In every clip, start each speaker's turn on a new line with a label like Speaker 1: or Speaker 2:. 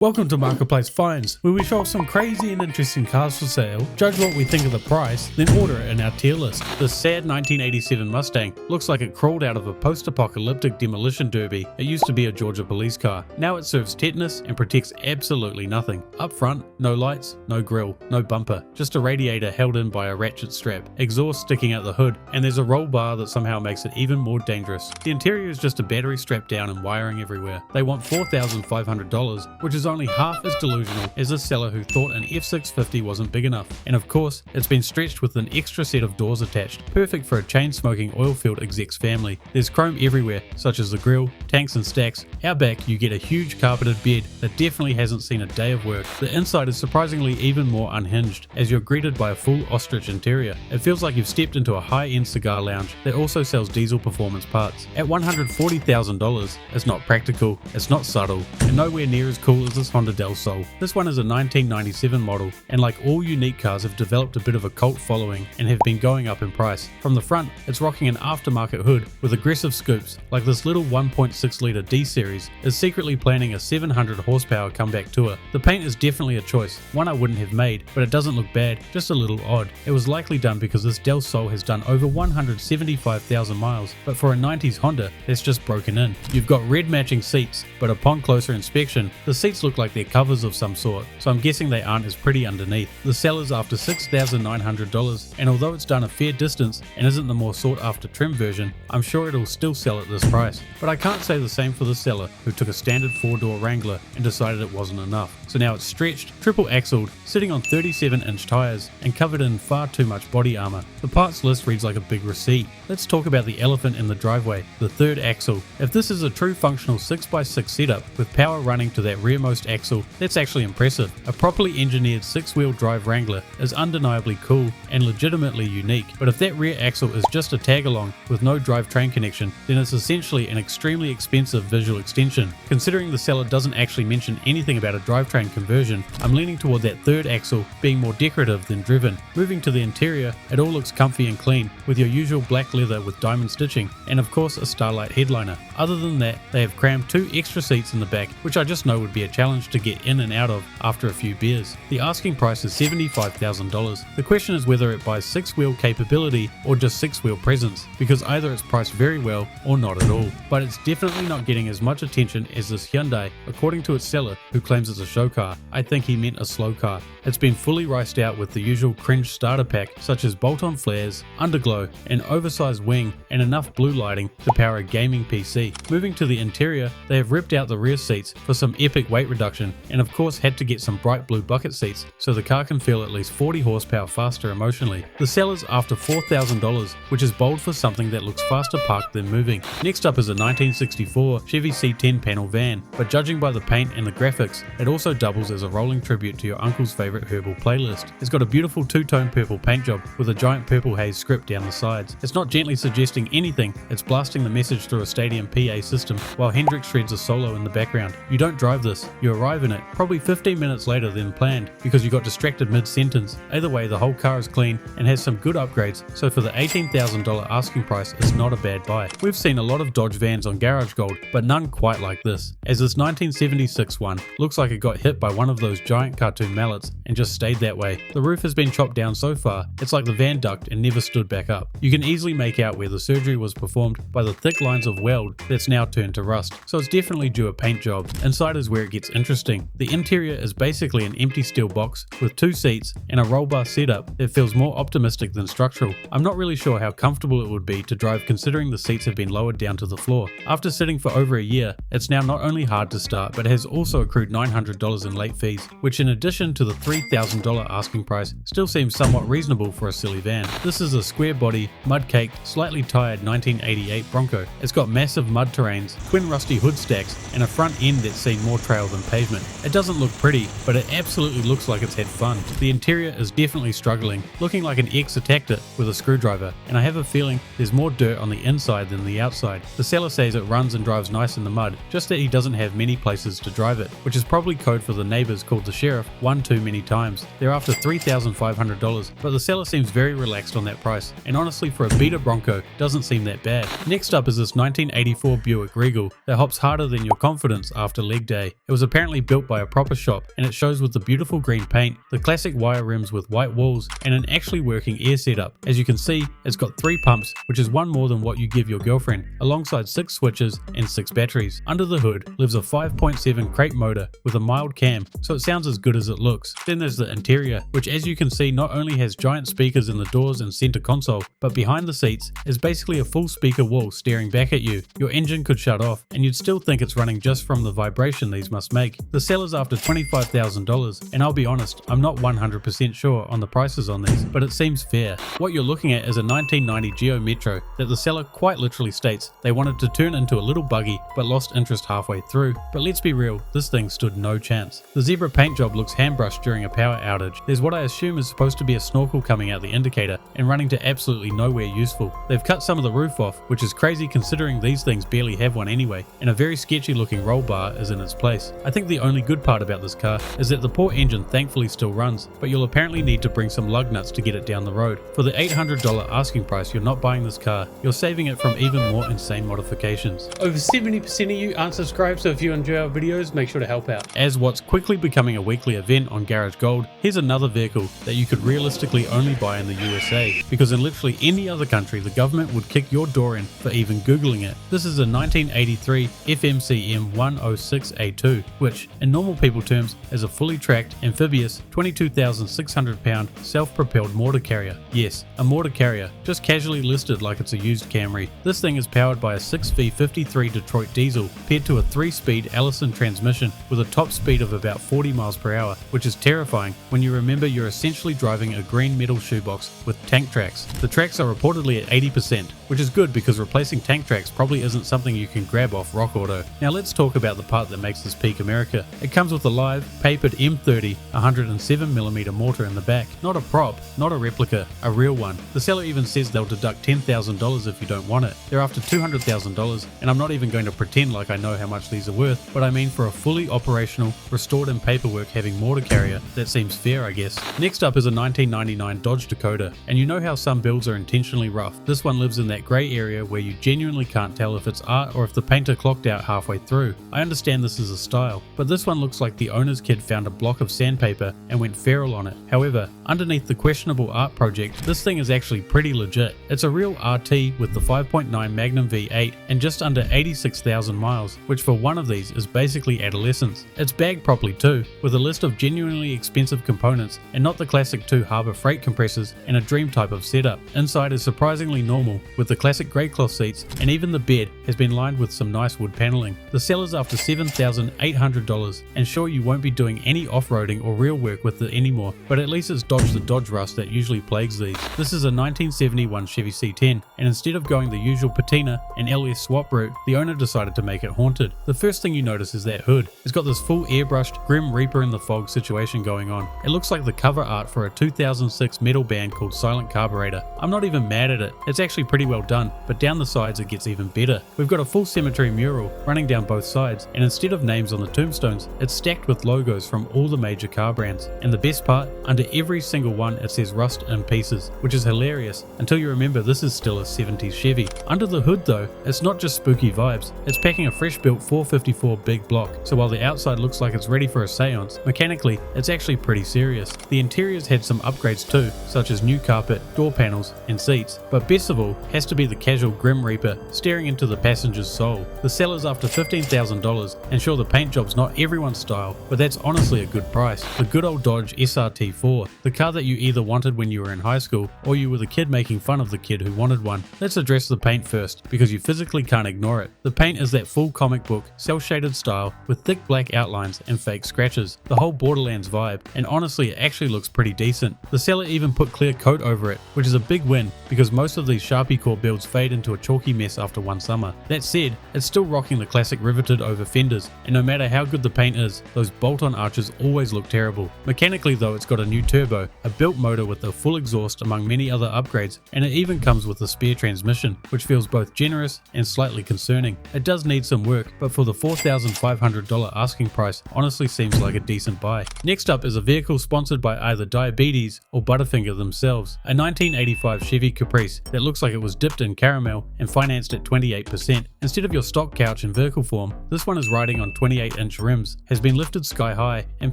Speaker 1: Welcome to Marketplace Finds, where we show off some crazy and interesting cars for sale, judge what we think of the price, then order it in our tier list. This sad 1987 Mustang looks like it crawled out of a post-apocalyptic demolition derby. It used to be a Georgia police car. Now it serves tetanus and protects absolutely nothing. Up front, no lights, no grille, no bumper, just a radiator held in by a ratchet strap, exhaust sticking out the hood, and there's a roll bar that somehow makes it even more dangerous. The interior is just a battery strapped down and wiring everywhere. They want $4,500, which is only half as delusional as a seller who thought an F650 wasn't big enough. And of course, it's been stretched with an extra set of doors attached, perfect for a chain-smoking oil-filled exec's family. There's chrome everywhere, such as the grille, tanks and stacks. Out back, you get a huge carpeted bed that definitely hasn't seen a day of work. The inside is surprisingly even more unhinged, as you're greeted by a full ostrich interior. It feels like you've stepped into a high-end cigar lounge that also sells diesel performance parts. At $140,000, it's not practical, it's not subtle, and nowhere near as cool as this Honda Del Sol. This one is a 1997 model, and like all unique cars have developed a bit of a cult following and have been going up in price. From the front, it's rocking an aftermarket hood with aggressive scoops, like this little 1.6 litre D series is secretly planning a 700 horsepower comeback tour. The paint is definitely a choice, one I wouldn't have made, but it doesn't look bad, just a little odd. It was likely done because this Del Sol has done over 175,000 miles, but for a 90s Honda, that's just broken in. You've got red matching seats, but upon closer inspection, the seats look like they're covers of some sort, so I'm guessing they aren't as pretty underneath. The seller's after $6,900, and although it's done a fair distance and isn't the more sought after trim version, I'm sure it'll still sell at this price. But I can't say the same for the seller who took a standard 4-door Wrangler and decided it wasn't enough. So now it's stretched, triple axled, sitting on 37-inch tires and covered in far too much body armor. The parts list reads like a big receipt. Let's talk about the elephant in the driveway, the third axle. If this is a true functional 6x6 setup with power running to that rearmost axle, that's actually impressive. A properly engineered 6-wheel drive Wrangler is undeniably cool and legitimately unique, but if that rear axle is just a tag-along with no drivetrain connection, then it's essentially an extremely expensive visual extension. Considering the seller doesn't actually mention anything about a drivetrain conversion, I'm leaning toward that third axle being more decorative than driven. Moving to the interior, it all looks comfy and clean, with your usual black leather with diamond stitching, and of course a Starlight headliner. Other than that, they have crammed 2 extra seats in the back, which I just know would be a challenge to get in and out of after a few beers. The asking price is $75,000. The question is whether it buys 6-wheel capability or just 6-wheel presence, because either it's priced very well or not at all. But it's definitely not getting as much attention as this Hyundai, according to its seller, who claims it's a show car. I think he meant a slow car. It's been fully riced out with the usual cringe starter pack, such as bolt-on flares, underglow, an oversized wing, and enough blue lighting to power a gaming PC. Moving to the interior, they have ripped out the rear seats for some epic weight reduction, and of course had to get some bright blue bucket seats so the car can feel at least 40 horsepower faster emotionally. The seller's after $4,000, which is bold for something that looks faster parked than moving. Next up is a 1964 Chevy C10 panel van, but judging by the paint and the graphics, it also doubles as a rolling tribute to your uncle's favorite herbal playlist. It's got a beautiful two-tone purple paint job with a giant purple haze script down the sides. It's not gently suggesting anything, it's blasting the message through a stadium PA system while Hendrix shreds a solo in the background. You don't drive this, you arrive in it probably 15 minutes later than planned because you got distracted mid-sentence. Either way, the whole car is clean and has some good upgrades, so for the $18,000 asking price, it's not a bad buy. We've seen a lot of Dodge vans on Garage Gold, but none quite like this, as this 1976 one looks like it got hit by one of those giant cartoon mallets and just stayed that way. The roof has been chopped down so far, it's like the van ducked and never stood back up. You can easily make out where the surgery was performed by the thick lines of weld that's now turned to rust, so it's definitely due a paint job. Inside is where it gets interesting. The interior is basically an empty steel box with 2 seats and a roll bar setup that feels more optimistic than structural. I'm not really sure how comfortable it would be to drive considering the seats have been lowered down to the floor. After sitting for over a year, it's now not only hard to start but has also accrued $900 in late fees, which in addition to the $3,000 asking price still seems somewhat reasonable for a silly van. This is a square body, mud-caked, slightly tired 1988 Bronco. It's got massive mud terrains, twin rusty hood stacks, and a front end that's seen more trail than pavement. It doesn't look pretty, but it absolutely looks like it's had fun. The interior is definitely struggling, looking like an ex attacked it with a screwdriver, and I have a feeling there's more dirt on the inside than the outside. The seller says it runs and drives nice in the mud, just that he doesn't have many places to drive it, which is probably code for the neighbors called the sheriff one too many times. They're after $3,500, but the seller seems very relaxed on that price, and honestly for a beater Bronco, doesn't seem that bad. Next up is this 1984 Buick Regal that hops harder than your confidence after leg day. It was a apparently built by a proper shop, and it shows with the beautiful green paint, the classic wire rims with white walls, and an actually working air setup. As you can see, it's got 3 pumps, which is one more than what you give your girlfriend, alongside 6 switches and 6 batteries. Under the hood lives a 5.7 crate motor with a mild cam, so it sounds as good as it looks. Then there's the interior, which as you can see not only has giant speakers in the doors and center console, but behind the seats is basically a full speaker wall staring back at you. Your engine could shut off, and you'd still think it's running just from the vibration these must make. The seller's after $25,000, and I'll be honest, I'm not 100% sure on the prices on these, but it seems fair. What you're looking at is a 1990 Geo Metro that the seller quite literally states they wanted to turn into a little buggy, but lost interest halfway through. But let's be real, this thing stood no chance. The zebra paint job looks hand-brushed during a power outage. There's what I assume is supposed to be a snorkel coming out the indicator and running to absolutely nowhere useful. They've cut some of the roof off, which is crazy considering these things barely have one anyway, and a very sketchy looking roll bar is in its place. I think the only good part about this car is that the poor engine thankfully still runs, but you'll apparently need to bring some lug nuts to get it down the road. For the $800 asking price, you're not buying this car, you're saving it from even more insane modifications. Over 70% of you aren't subscribed, so if you enjoy our videos, make sure to help out. As what's quickly becoming a weekly event on Garage Gold, here's another vehicle that you could realistically only buy in the USA, because in literally any other country the government would kick your door in for even googling it. This is a 1983 FMCM 106A2, which in normal people terms is a fully tracked, amphibious, 22,600 pound self-propelled mortar carrier. Yes, a mortar carrier, just casually listed like it's a used Camry. This thing is powered by a 6V53 Detroit diesel paired to a 3-speed Allison transmission with a top speed of about 40 miles per hour, which is terrifying when you remember you're essentially driving a green metal shoebox with tank tracks. The tracks are reportedly at 80%, which is good because replacing tank tracks probably isn't something you can grab off Rock Auto. Now let's talk about the part that makes this peak America. It comes with a live, papered M30 107mm mortar in the back. Not a prop, not a replica, a real one. The seller even says they'll deduct $10,000 if you don't want it. They're after $200,000, and I'm not even going to pretend like I know how much these are worth, but I mean for a fully operational, restored in paperwork having mortar carrier, that seems fair I guess. Next up is a 1999 Dodge Dakota, and you know how some builds are intentionally rough. This one lives in that grey area where you genuinely can't tell if it's art or if the painter clocked out halfway through. I understand this is a style, but this one looks like the owner's kid found a block of sandpaper and went feral on it. However, underneath the questionable art project, this thing is actually pretty legit. It's a real RT with the 5.9 Magnum V8 and just under 86,000 miles, which for one of these is basically adolescence. It's bagged properly too, with a list of genuinely expensive components and not the classic 2 Harbor freight compressors and a dream type of setup. Inside is surprisingly normal, with the classic grey cloth seats, and even the bed has been lined with some nice wood paneling. The seller's after $7,800, and sure you won't be doing any off-roading or real work with it anymore, but at least it's dodged the dodge rust that usually plagues these. This is a 1971 Chevy C10, and instead of going the usual patina and LS swap route, the owner decided to make it haunted. The first thing you notice is that hood. It's got this full airbrushed Grim Reaper in the fog situation going on. It looks like the cover art for a 2006 metal band called Silent Carburetor. I'm not even mad at it, it's actually pretty well done, but down the sides it gets even better. We've got a full cemetery mural running down both sides, and instead of names on the tombstones, it's stacked with logos from all the major car brands. And the best part, under every single one it says Rust in Pieces, which is hilarious until you remember this is still a 70s Chevy. Under the hood though, it's not just spooky vibes, it's packing a fresh built 454 big block, so while the outside looks like it's ready for a seance, mechanically it's actually pretty serious. The interior's had some upgrades too, such as new carpet, door panels and seats, but best of all has to be the casual Grim Reaper staring into the passenger's soul. The seller's after $15,000, and sure the paint job's not everyone's style, but that's honestly a good price. The good old Dodge SRT4, the car that you either wanted when you were in high school or you were the kid making fun of the kid who wanted one. Let's address the paint first, because you physically can't ignore it. The paint is that full comic book, cel-shaded style with thick black outlines and fake scratches, the whole Borderlands vibe, and honestly it actually looks pretty decent. The seller even put clear coat over it, which is a big win because most of these Sharpie core builds fade into a chalky mess after one summer. That said, it's still rocking the classic riveted over fenders, and no matter how good the paint is, those bolt-on arches always look terrible. Mechanically though, it's got a new turbo, a built motor with a full exhaust among many other upgrades, and it even comes with a spare transmission, which feels both generous and slightly concerning. It does need some work, but for the $4,500 asking price, honestly seems like a decent buy. Next up is a vehicle sponsored by either Diabetes or Butterfinger themselves, a 1985 Chevy Caprice that looks like it was dipped in caramel and financed at 28%. 100%. Instead of your stock couch in vehicle form, this one is riding on 28-inch rims, has been lifted sky high, and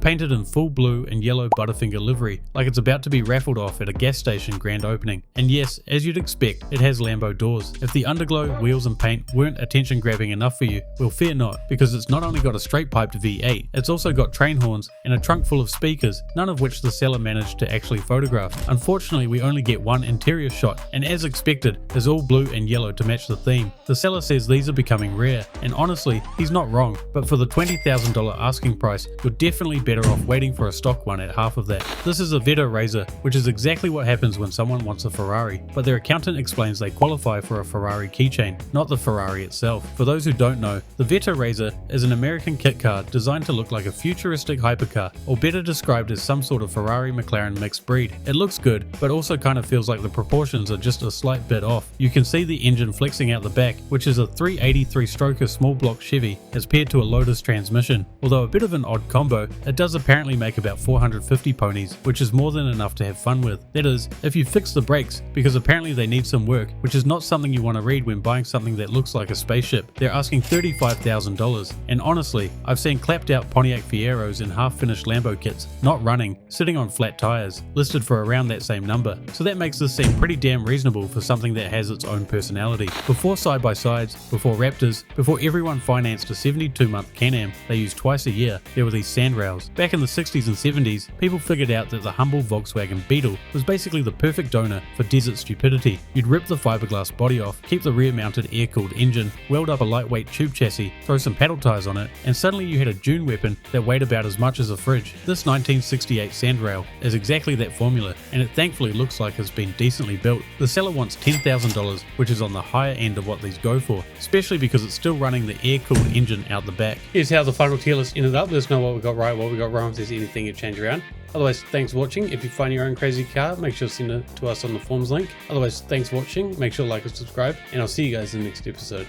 Speaker 1: painted in full blue and yellow Butterfinger livery, like it's about to be raffled off at a gas station grand opening. And yes, as you'd expect, it has Lambo doors. If the underglow, wheels and paint weren't attention grabbing enough for you, well fear not, because it's not only got a straight piped V8, it's also got train horns and a trunk full of speakers, none of which the seller managed to actually photograph. Unfortunately, we only get one interior shot, and as expected, is all blue and yellow to match the theme. The seller says these are becoming rare, and honestly, he's not wrong, but for the $20,000 asking price, you're definitely better off waiting for a stock one at half of that. This is a Vetta Razor, which is exactly what happens when someone wants a Ferrari, but their accountant explains they qualify for a Ferrari keychain, not the Ferrari itself. For those who don't know, the Vetta Razor is an American kit car designed to look like a futuristic hypercar, or better described as some sort of Ferrari McLaren mixed breed. It looks good, but also kind of feels like the proportions are just a slight bit off. You can see the engine flexing out the back, which is a 383-stroker small block Chevy as paired to a Lotus transmission. Although a bit of an odd combo, it does apparently make about 450 ponies, which is more than enough to have fun with. That is, if you fix the brakes, because apparently they need some work, which is not something you want to read when buying something that looks like a spaceship. They're asking $35,000, and honestly, I've seen clapped out Pontiac Fieros in half-finished Lambo kits, not running, sitting on flat tires, listed for around that same number. So that makes this seem pretty damn reasonable for something that has its own personality. Before side-by-sides, before Raptors, before everyone financed a 72-month Can-Am they use twice a year, there were these sandrails. Back in the 60s and 70s, people figured out that the humble Volkswagen Beetle was basically the perfect donor for desert stupidity. You'd rip the fiberglass body off, keep the rear-mounted air-cooled engine, weld up a lightweight tube chassis, throw some paddle tires on it, and suddenly you had a dune weapon that weighed about as much as a fridge. This 1968 sandrail is exactly that formula, and it thankfully looks like it's been decently built. The seller wants $10,000, which is on the higher end of what these go for, especially because it's still running the air-cooled engine out the back. Here's how the final tier list ended up. Let us know what we got right, what we got wrong, if there's anything you change around. Otherwise, thanks for watching. If you find your own crazy car, make sure to send it to us on the forums link. Otherwise, thanks for watching. Make sure to like and subscribe, and I'll see you guys in the next episode.